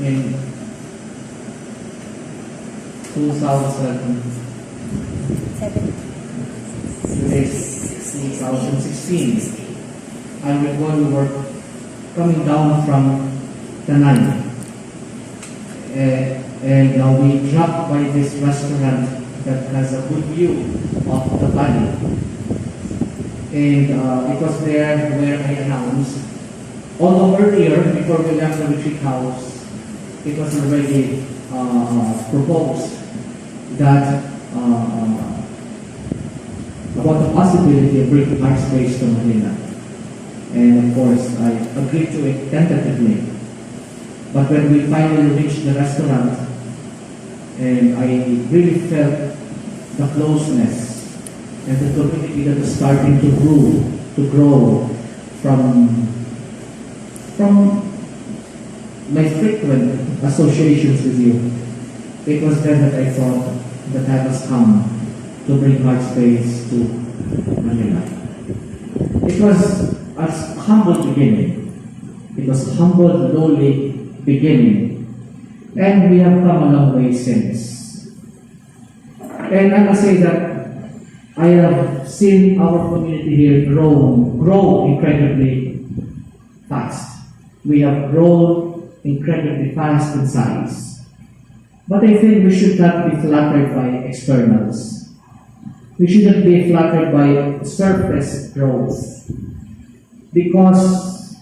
in 2000, today is 2016. I recall we were coming down from Tanay, and we dropped by this restaurant that has a good view of the valley. And it was there where I announced, although earlier, before we left the retreat house, it was already proposed that about the possibility of bringing Heartspace to Manila. And of course, I agreed to it tentatively. But when we finally reached the restaurant, and I really felt the closeness and the community that was starting to grow from my frequent associations with you, it was then that I thought the time has come to bring Heartspace to Manila. It was a humble beginning. It was a humble, lowly beginning. And we have come a long way since. And I must say that I have seen our community here grow incredibly fast. We have grown incredibly fast in size. But I think we should not be flattered by externals. We shouldn't be flattered by surface growth. Because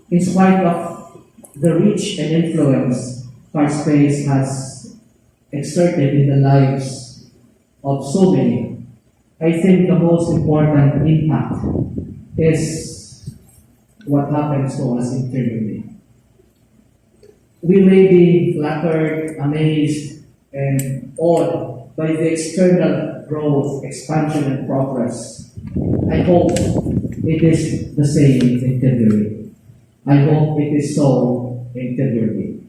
in spite of the reach and influence Heartspace has exerted in the lives of so many, I think the most important impact is what happens to us internally. We may be flattered, amazed, and awed by the external growth, expansion, and progress. I hope it is the same interiorly. I hope it is so interiorly.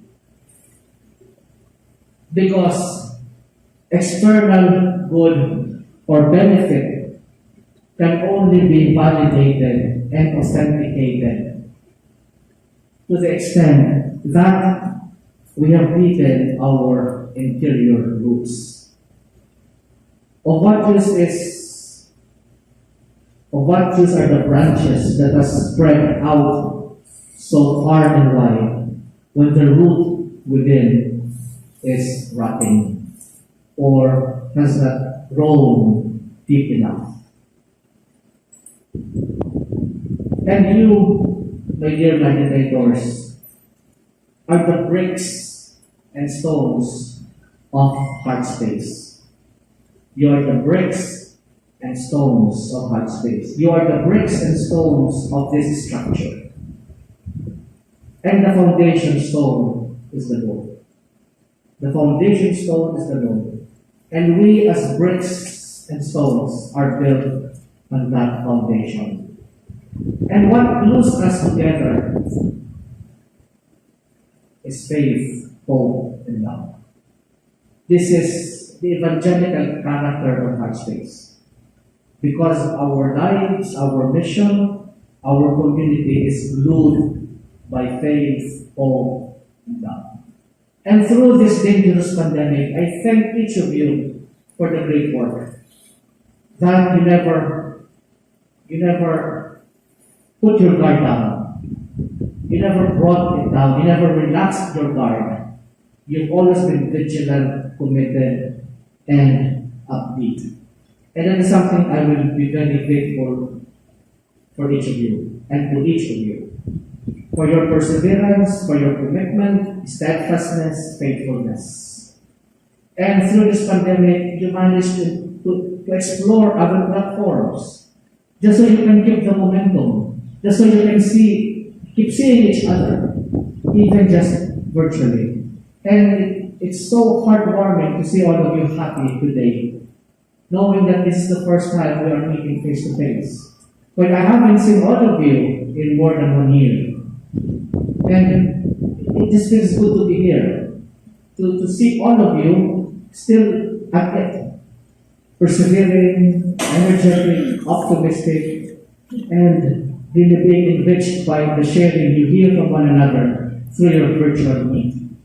Because external good or benefit can only be validated and authenticated to the extent that we have beaten our interior roots. Of what use are the branches that are spread out so far and wide when the root within is rotting or has not grown deep enough? And you, my dear meditators, are the bricks and stones of Heartspace. You are the bricks and stones of Heartspace. You are the bricks and stones of this structure. And the foundation stone is the Lord. The foundation stone is the Lord. And we as bricks and stones are built on that foundation. And what glues us together is faith, hope, and love. This is the evangelical character of Heartspace. Because our lives, our mission, our community is glued by faith, hope, and love. And through this dangerous pandemic, I thank each of you for the great work. That you never put your guard down. You never brought it down. You never relaxed your guard. You've always been vigilant, committed, and upbeat. And that is something I will be very grateful for each of you and to each of you. For your perseverance, for your commitment, steadfastness, faithfulness. And through this pandemic, you managed to explore other platforms, just so you can keep the momentum, just so you can keep seeing each other, even just virtually. And it's so heartwarming to see all of you happy today, knowing that this is the first time we are meeting face to face. But I haven't seen all of you in more than 1 year. And it just feels good to be here, to see all of you still at it, persevering, energetic, optimistic, and really being enriched by the sharing you hear from one another through your virtual meeting.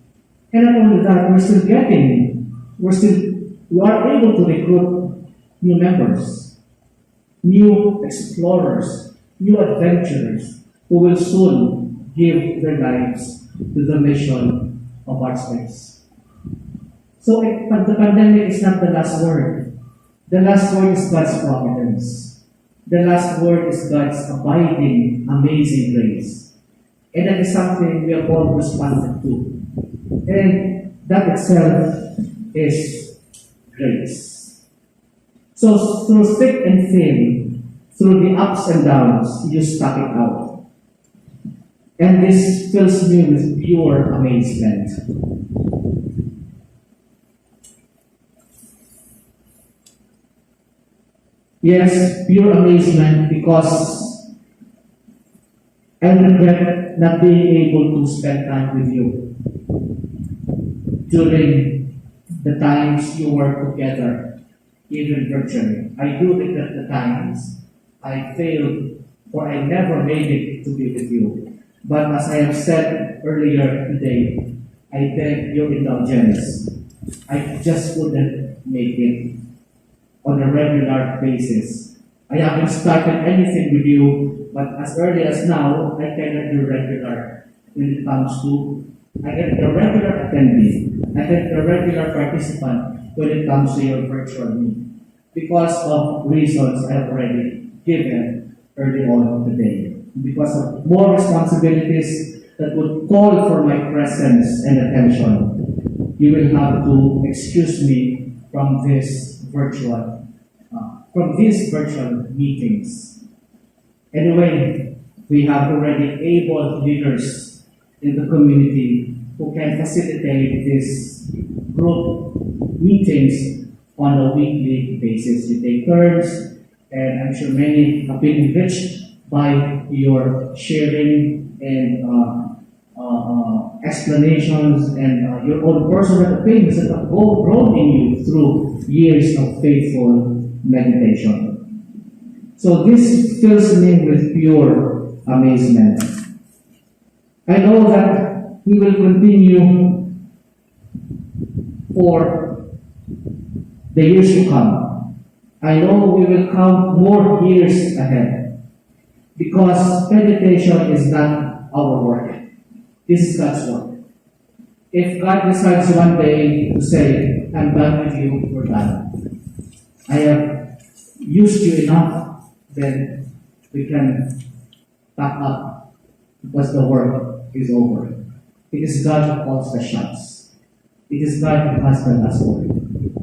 And not only that, we are able to recruit new members, new explorers, new adventurers who will soon give their lives to the mission of Heartspace. So the pandemic is not the last word. The last word is God's providence. The last word is God's abiding, amazing grace. And that is something we have all responded to. And that itself is grace. So through thick and thin, through the ups and downs, you stuck it out. And this fills me with pure amazement. Yes, pure amazement, because I regret not being able to spend time with you during the times you were together, even virtually. I do regret the times I failed or I never made it to be with you. But as I have said earlier today, I beg your indulgence. I just couldn't make it on a regular basis. I haven't started anything with you, but as early as now, I cannot do regular when it comes to, I can be a regular attendee, I can be a regular participant when it comes to your virtual meeting, because of reasons I have already given early on today. Because of more responsibilities that would call for my presence and attention, you will have to excuse me from these virtual meetings. Anyway, we have already able leaders in the community who can facilitate these group meetings on a weekly basis. You take turns, and I'm sure many have been enriched by your sharing and explanations and your own personal opinions that have grown in you through years of faithful meditation. So this fills me with pure amazement. I know that we will continue for the years to come. I know we will count more years ahead, because meditation is not our work. This is God's work. If God decides one day to say, I'm done with you, we're done. I have used you enough, then we can pack up, because the work is over. It is God who calls the shots. It is God who has the last word.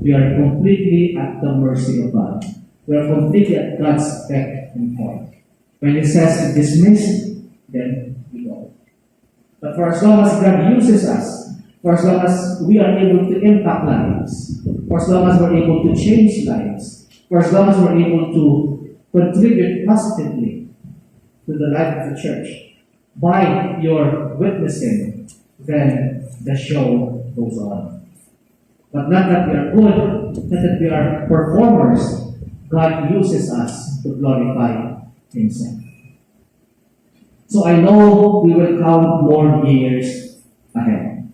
We are completely at the mercy of God. We are completely at God's beck and call. When He says dismiss, then we go. But for as long as God uses us, for as long as we are able to impact lives, for as long as we're able to change lives, for as long as we're able to contribute positively to the life of the church by your witnessing, then the show goes on. But not that we are good, not that we are performers. God uses us to glorify Himself. So I know we will count more years ahead.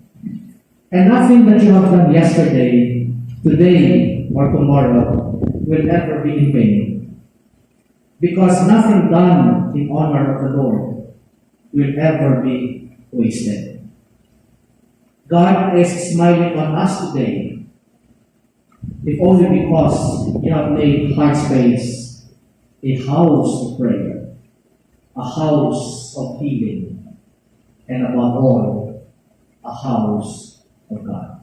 And nothing that you have done yesterday, today, or tomorrow will ever be in vain. Because nothing done in honor of the Lord will ever be wasted. God is smiling on us today, if only because you have made Heartspace a house of prayer, a house of healing, and above all, a house of God.